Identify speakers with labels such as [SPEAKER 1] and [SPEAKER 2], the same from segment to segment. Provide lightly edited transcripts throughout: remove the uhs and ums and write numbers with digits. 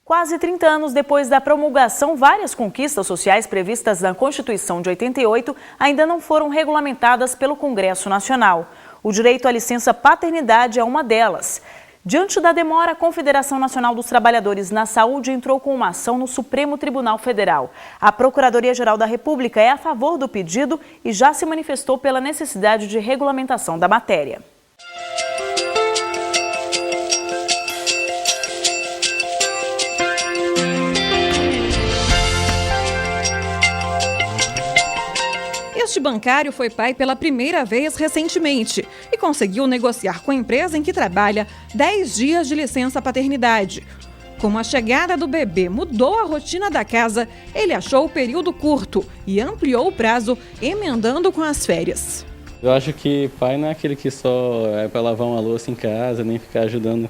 [SPEAKER 1] Quase 30 anos depois da promulgação, várias conquistas sociais previstas na Constituição de 88 ainda não foram regulamentadas pelo Congresso Nacional. O direito à licença paternidade é uma delas. Diante da demora, a Confederação Nacional dos Trabalhadores na Saúde entrou com uma ação no Supremo Tribunal Federal. A Procuradoria-Geral da República é a favor do pedido e já se manifestou pela necessidade de regulamentação da matéria.
[SPEAKER 2] Este bancário foi pai pela primeira vez recentemente e conseguiu negociar com a empresa em que trabalha 10 dias de licença paternidade. Como a chegada do bebê mudou a rotina da casa, ele achou o período curto e ampliou o prazo, emendando com as férias.
[SPEAKER 3] Eu acho que pai não é aquele que só é para lavar uma louça em casa, nem ficar ajudando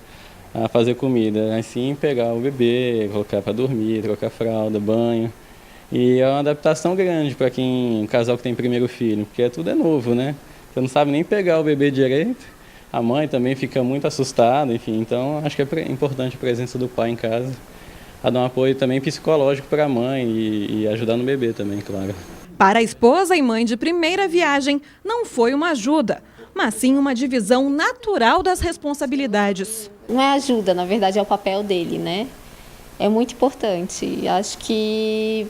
[SPEAKER 3] a fazer comida. Assim, pegar o bebê, colocar para dormir, trocar fralda, banho. E é uma adaptação grande para um casal que tem primeiro filho, porque tudo é novo, né? Você não sabe nem pegar o bebê direito, a mãe também fica muito assustada, enfim. Então, acho que é importante a presença do pai em casa, a dar um apoio também psicológico para a mãe e ajudar no bebê também, claro.
[SPEAKER 2] Para a esposa e mãe de primeira viagem, não foi uma ajuda, mas sim uma divisão natural das responsabilidades.
[SPEAKER 4] Não é ajuda, na verdade é o papel dele, né? É muito importante, acho que...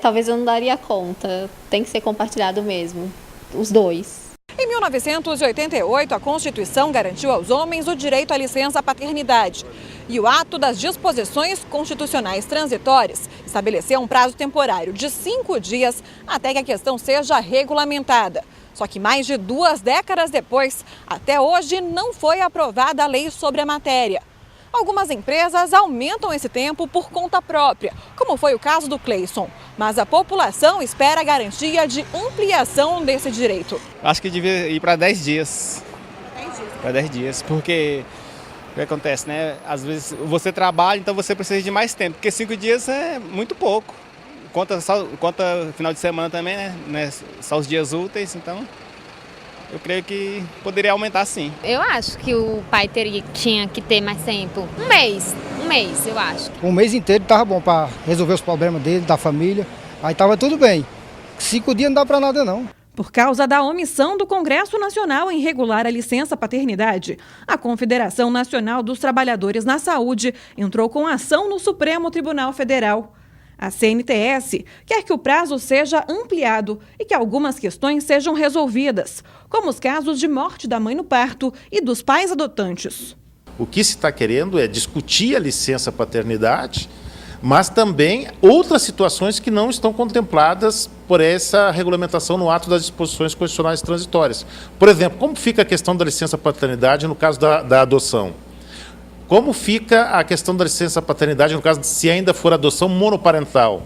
[SPEAKER 4] talvez eu não daria conta, tem que ser compartilhado mesmo, os dois.
[SPEAKER 2] Em 1988, a Constituição garantiu aos homens o direito à licença paternidade. E o ato das disposições constitucionais transitórias estabeleceu um prazo temporário de 5 dias até que a questão seja regulamentada. Só que mais de 2 décadas depois, até hoje não foi aprovada a lei sobre a matéria. Algumas empresas aumentam esse tempo por conta própria, como foi o caso do Cleison. Mas a população espera a garantia de ampliação desse direito.
[SPEAKER 5] Acho que devia ir para 10 dias. Para 10 dias, porque o que acontece, né? Às vezes você trabalha, então você precisa de mais tempo, porque 5 dias é muito pouco. Conta final de semana também, né? Só os dias úteis, então... Eu creio que poderia aumentar, sim.
[SPEAKER 6] Eu acho que o pai tinha que ter mais tempo. Um mês, eu acho.
[SPEAKER 7] Um mês inteiro estava bom para resolver os problemas dele, da família. Aí estava tudo bem. 5 dias não dá para nada, não.
[SPEAKER 2] Por causa da omissão do Congresso Nacional em regular a licença paternidade, a Confederação Nacional dos Trabalhadores na Saúde entrou com ação no Supremo Tribunal Federal. A CNTS quer que o prazo seja ampliado e que algumas questões sejam resolvidas, como os casos de morte da mãe no parto e dos pais adotantes.
[SPEAKER 8] O que se está querendo é discutir a licença paternidade, mas também outras situações que não estão contempladas por essa regulamentação no ato das disposições constitucionais transitórias. Por exemplo, como fica a questão da licença paternidade no caso da adoção? Como fica a questão da licença paternidade no caso de se ainda for adoção monoparental?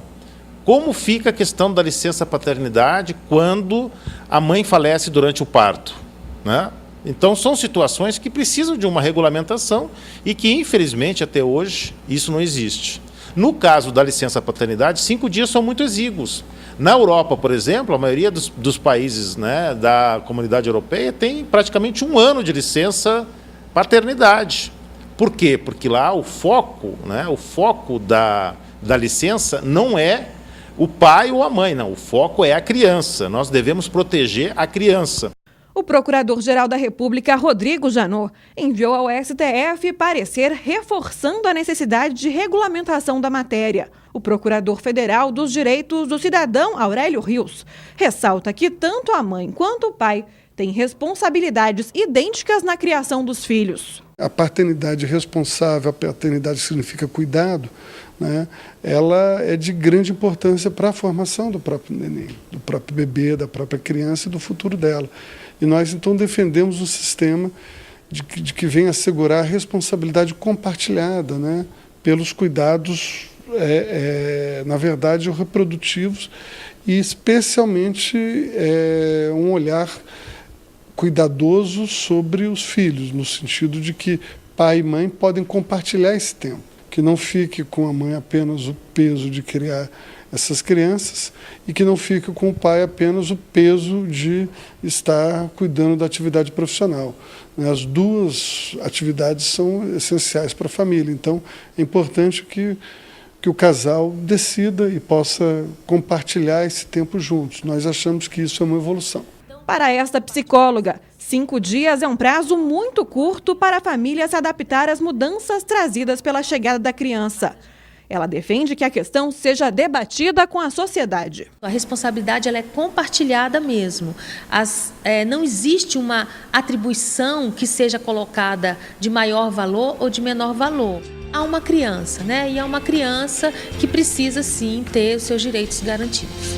[SPEAKER 8] Como fica a questão da licença paternidade quando a mãe falece durante o parto, né? Então, são situações que precisam de uma regulamentação e que, infelizmente, até hoje, isso não existe. No caso da licença paternidade, 5 dias são muito exíguos. Na Europa, por exemplo, a maioria dos países, né, da comunidade europeia tem praticamente 1 ano de licença paternidade. Por quê? Porque lá o foco, né, da licença não é o pai ou a mãe, não. O foco é a criança. Nós devemos proteger a criança.
[SPEAKER 2] O Procurador-Geral da República, Rodrigo Janot, enviou ao STF parecer reforçando a necessidade de regulamentação da matéria. O Procurador Federal dos Direitos do Cidadão, Aurélio Rios, ressalta que tanto a mãe quanto o pai têm responsabilidades idênticas na criação dos filhos.
[SPEAKER 9] A paternidade responsável, a paternidade significa cuidado, né? Ela é de grande importância para a formação do próprio neném, do próprio bebê, da própria criança e do futuro dela. E nós, então, defendemos um sistema de que venha assegurar a responsabilidade compartilhada, né? Pelos cuidados, na verdade, reprodutivos e, especialmente, um olhar cuidadoso sobre os filhos, no sentido de que pai e mãe podem compartilhar esse tempo, que não fique com a mãe apenas o peso de criar essas crianças e que não fica com o pai apenas o peso de estar cuidando da atividade profissional. As duas atividades são essenciais para a família, então é importante que o casal decida e possa compartilhar esse tempo juntos. Nós achamos que isso é uma evolução.
[SPEAKER 2] Para esta psicóloga, 5 dias é um prazo muito curto para a família se adaptar às mudanças trazidas pela chegada da criança. Ela defende que a questão seja debatida com a sociedade.
[SPEAKER 10] A responsabilidade ela é compartilhada mesmo. Não existe uma atribuição que seja colocada de maior valor ou de menor valor. Há uma criança, né? E é uma criança que precisa sim ter os seus direitos garantidos.